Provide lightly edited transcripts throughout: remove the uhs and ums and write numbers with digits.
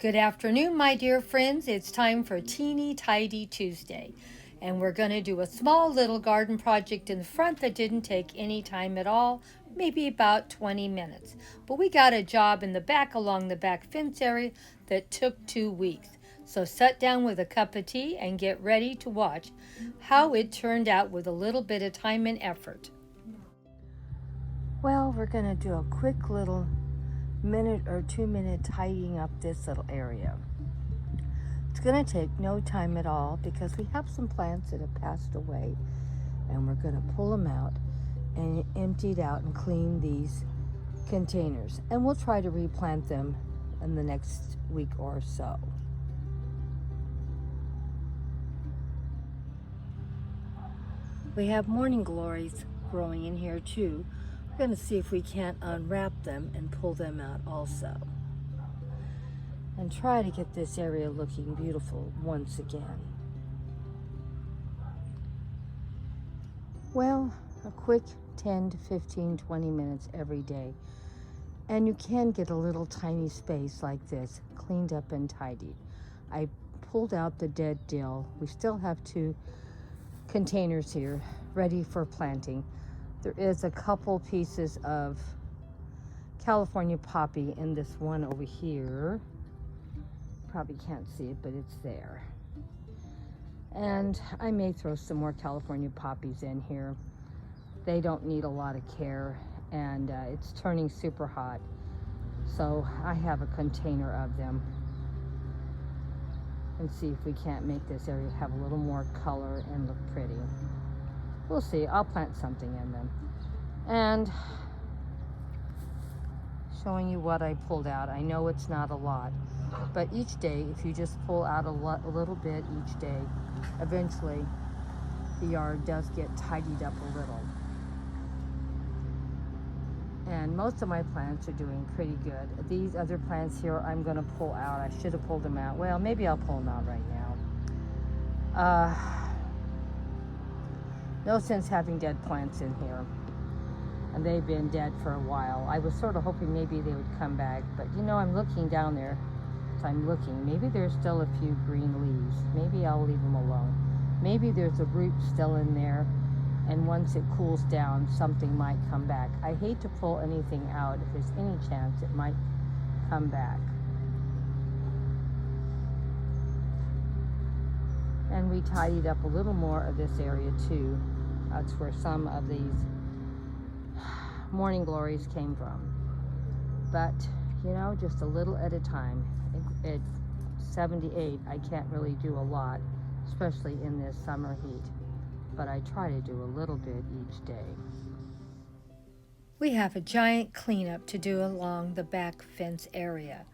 Good afternoon, my dear friends. It's time for Teeny Tidy Tuesday. And we're going to do a small little garden project in the front that didn't take any time at all, maybe about 20 minutes. But we got a job in the back along the back fence area that took 2 weeks. So sit down with a cup of tea and get ready to watch how it turned out with a little bit of time and effort. Well, we're going to do a quick little minute or 2 minute tidying up this little area. It's going to take no time at all because we have some plants that have passed away, and we're going to pull them out and empty it out and clean these containers, and we'll try to replant them in the next week or so. We have morning glories growing in here too. We're going to see if we can't unwrap them and pull them out also. And try to get this area looking beautiful once again. Well, a quick 10 to 15, 20 minutes every day. And you can get a little tiny space like this cleaned up and tidied. I pulled out the dead dill. We still have 2 containers here ready for planting. There is a couple pieces of California poppy in this one over here. Probably can't see it, but it's there. And I may throw some more California poppies in here. They don't need a lot of care, and it's turning super hot. So I have a container of them. And see if we can't make this area have a little more color and look pretty. We'll see. I'll plant something in them. And showing you what I pulled out. I know it's not a lot, but each day, if you just pull out a little bit each day, eventually the yard does get tidied up a little. And most of my plants are doing pretty good. These other plants here, I'm going to pull out. I should have pulled them out. Well, maybe I'll pull them out right now. No sense having dead plants in here. And they've been dead for a while. I was sort of hoping maybe they would come back, but you know, I'm looking down there. So I'm looking. Maybe there's still a few green leaves. Maybe I'll leave them alone. Maybe there's a root still in there, and once it cools down, something might come back. I hate to pull anything out if there's any chance it might come back. And we tidied up a little more of this area too. That's where some of these morning glories came from. But, you know, just a little at a time. At 78, I can't really do a lot, especially in this summer heat. But I try to do a little bit each day. We have a giant cleanup to do along the back fence area.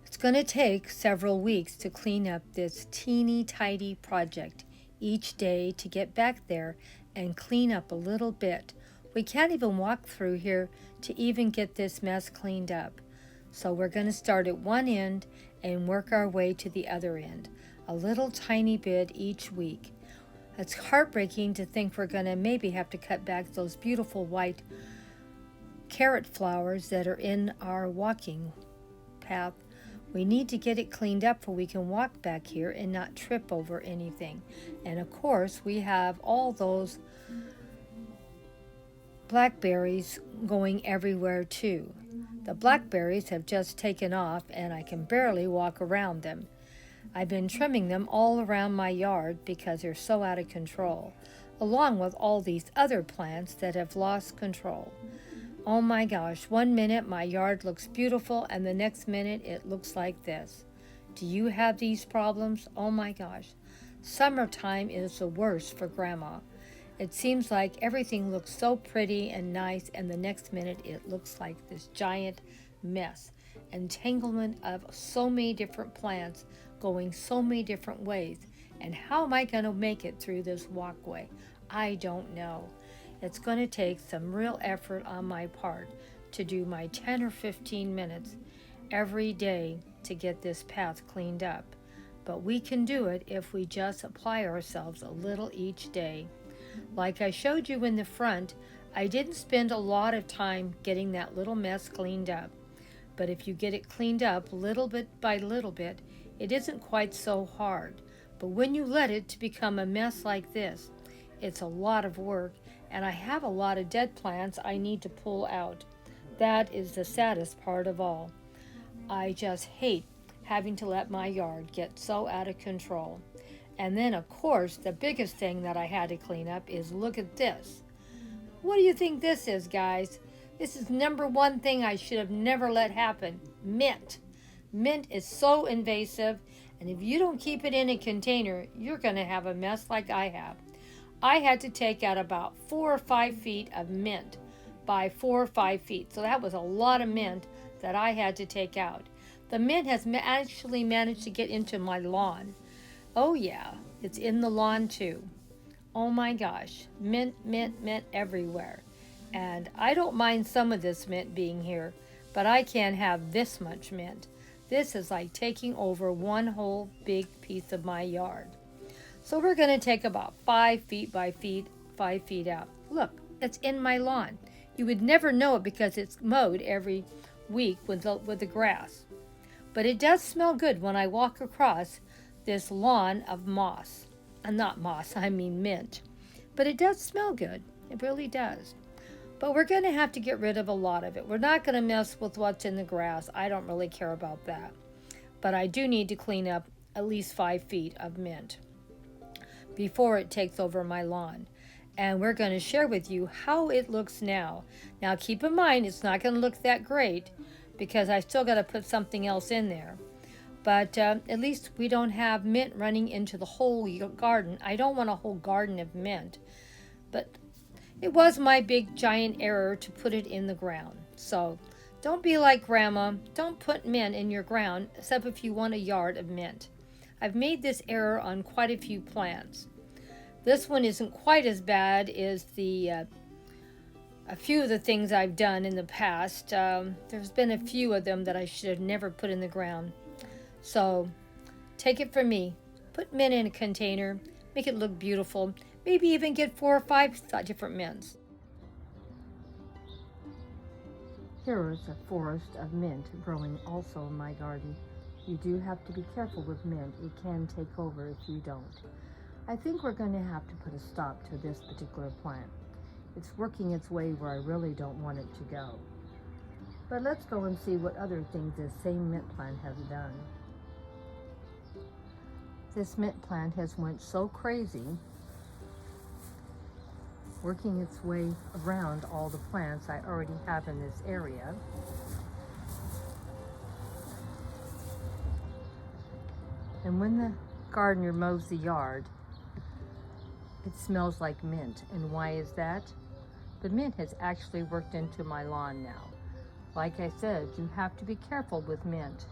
It's going to take several weeks to clean up this teeny tidy project each day to get back there and clean up a little bit. We can't even walk through here to even get this mess cleaned up. So we're going to start at one end and work our way to the other end, a little tiny bit each week. It's heartbreaking to think we're going to maybe have to cut back those beautiful white carrot flowers that are in our walking path. We need to get it cleaned up so we can walk back here and not trip over anything. And of course, we have all those blackberries going everywhere too. The blackberries have just taken off and I can barely walk around them. I've been trimming them all around my yard because they're so out of control, along with all these other plants that have lost control. Oh my gosh, one minute my yard looks beautiful and the next minute it looks like this. Do you have these problems? Oh my gosh. Summertime is the worst for Grandma. It seems like everything looks so pretty and nice, and the next minute it looks like this giant mess. Entanglement of so many different plants going so many different ways. And how am I going to make it through this walkway? I don't know. It's going to take some real effort on my part to do my 10 or 15 minutes every day to get this path cleaned up. But we can do it if we just apply ourselves a little each day. Like I showed you in the front, I didn't spend a lot of time getting that little mess cleaned up. But if you get it cleaned up little bit by little bit, it isn't quite so hard. But when you let it to become a mess like this, it's a lot of work, and I have a lot of dead plants I need to pull out. That is the saddest part of all. I just hate having to let my yard get so out of control. And then, of course, the biggest thing that I had to clean up is look at this. What do you think this is, guys? This is number one thing I should have never let happen. Mint. Mint is so invasive, and if you don't keep it in a container, you're going to have a mess like I have. I had to take out about 4 or 5 feet of mint by 4 or 5 feet. So that was a lot of mint that I had to take out. The mint has actually managed to get into my lawn. Oh yeah, it's in the lawn too. Oh my gosh, mint, mint, mint everywhere. And I don't mind some of this mint being here, but I can't have this much mint. This is like taking over one whole big piece of my yard. So we're going to take about 5 feet by 5 feet out. Look, it's in my lawn. You would never know it because it's mowed every week with the grass. But it does smell good when I walk across this lawn of moss. Not moss, I mean mint. But it does smell good. It really does. But we're going to have to get rid of a lot of it. We're not going to mess with what's in the grass. I don't really care about that. But I do need to clean up at least 5 feet of mint before it takes over my lawn. And we're going to share with you how it looks now. Now keep in mind, it's not going to look that great because I still got to put something else in there. But at least we don't have mint running into the whole garden. I don't want a whole garden of mint. But it was my big giant error to put it in the ground. So don't be like Grandma. Don't put mint in your ground except if you want a yard of mint. I've made this error on quite a few plants. This one isn't quite as bad as a few of the things I've done in the past. There's been a few of them that I should have never put in the ground. So take it from me. Put mint in a container. Make it look beautiful. Maybe even get 4 or 5 different mints. Here is a forest of mint growing also in my garden. You do have to be careful with mint. It can take over if you don't. I think we're going to have to put a stop to this particular plant. It's working its way where I really don't want it to go. But let's go and see what other things this same mint plant has done. This mint plant has went so crazy, working its way around all the plants I already have in this area. And when the gardener mows the yard, it smells like mint. And why is that? The mint has actually worked into my lawn now. Like I said, you have to be careful with mint.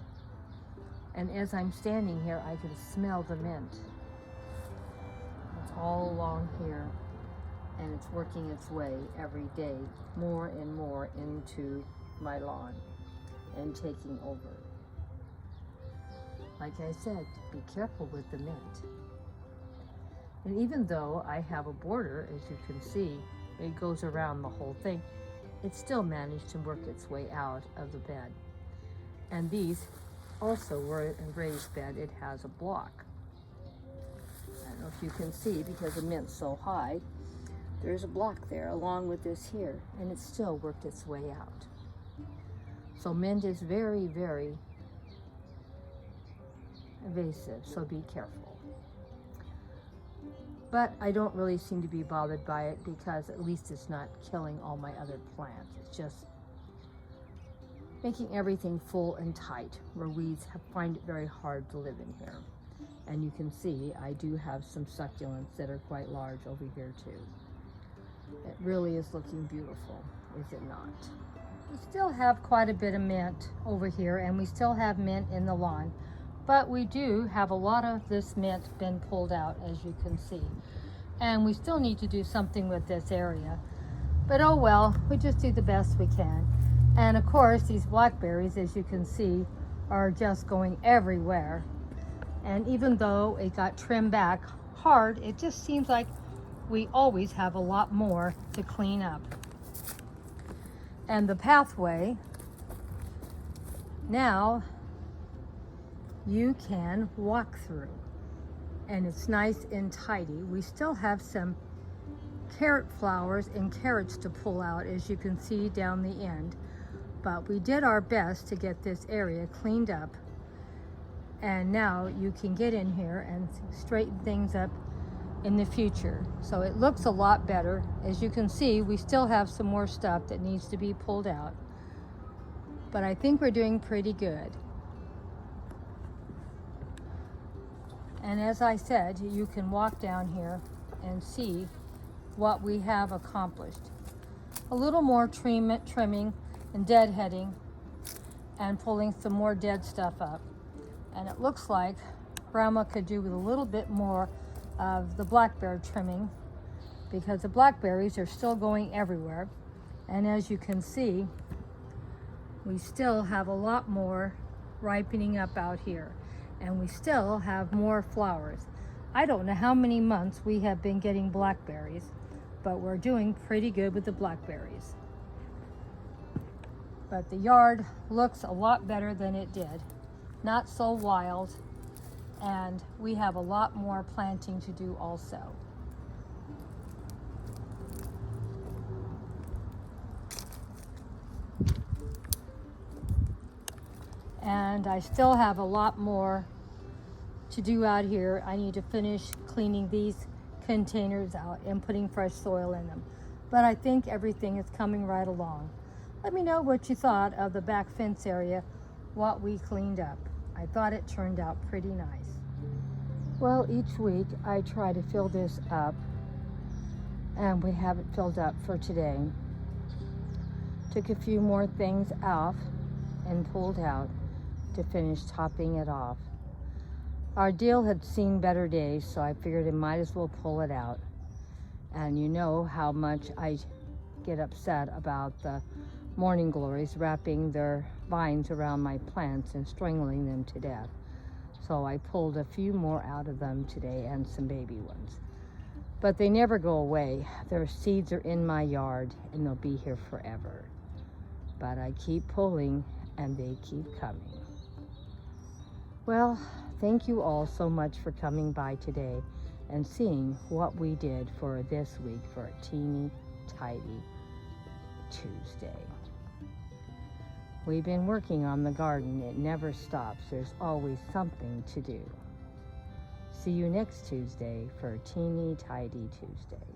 And as I'm standing here, I can smell the mint. It's all along here, and it's working its way every day, more and more into my lawn and taking over. Like I said, be careful with the mint. And even though I have a border, as you can see, it goes around the whole thing, it still managed to work its way out of the bed. And these also were a raised bed. It has a block. I don't know if you can see because the mint's so high. There's a block there along with this here, and it still worked its way out. So mint is very, very invasive, so be careful. But I don't really seem to be bothered by it because at least it's not killing all my other plants. It's just making everything full and tight where weeds find it very hard to live in here. And you can see I do have some succulents that are quite large over here too. It really is looking beautiful, is it not? We still have quite a bit of mint over here, and we still have mint in the lawn. But we do have a lot of this mint been pulled out, as you can see. And we still need to do something with this area. But oh well, we just do the best we can. And of course, these blackberries, as you can see, are just going everywhere. And even though it got trimmed back hard, it just seems like we always have a lot more to clean up. And the pathway Now you can walk through, and it's nice and tidy. We still have some carrot flowers and carrots to pull out, as you can see down the end, but we did our best to get this area cleaned up, and now you can get in here and straighten things up in the future. So it looks a lot better. As you can see, we still have some more stuff that needs to be pulled out, but I think we're doing pretty good. And as I said, you can walk down here and see what we have accomplished. A little more trimming and deadheading and pulling some more dead stuff up. And it looks like Grandma could do with a little bit more of the blackberry trimming, because the blackberries are still going everywhere. And as you can see, we still have a lot more ripening up out here, and we still have more flowers. I don't know how many months we have been getting blackberries, but we're doing pretty good with the blackberries. But the yard looks a lot better than it did. Not so wild, and we have a lot more planting to do also. And I still have a lot more to do out here. I need to finish cleaning these containers out and putting fresh soil in them. But I think everything is coming right along. Let me know what you thought of the back fence area, what we cleaned up. I thought it turned out pretty nice. Well, each week I try to fill this up, and we have it filled up for today. Took a few more things off and pulled out to finish topping it off. Our deal had seen better days, so I figured I might as well pull it out. And you know how much I get upset about the morning glories wrapping their vines around my plants and strangling them to death. So I pulled a few more out of them today, and some baby ones. But they never go away. Their seeds are in my yard, and they'll be here forever. But I keep pulling, and they keep coming. Well, thank you all so much for coming by today and seeing what we did for this week for a teeny tidy Tuesday. We've been working on the garden. It never stops. There's always something to do. See you next Tuesday for a teeny tidy Tuesday.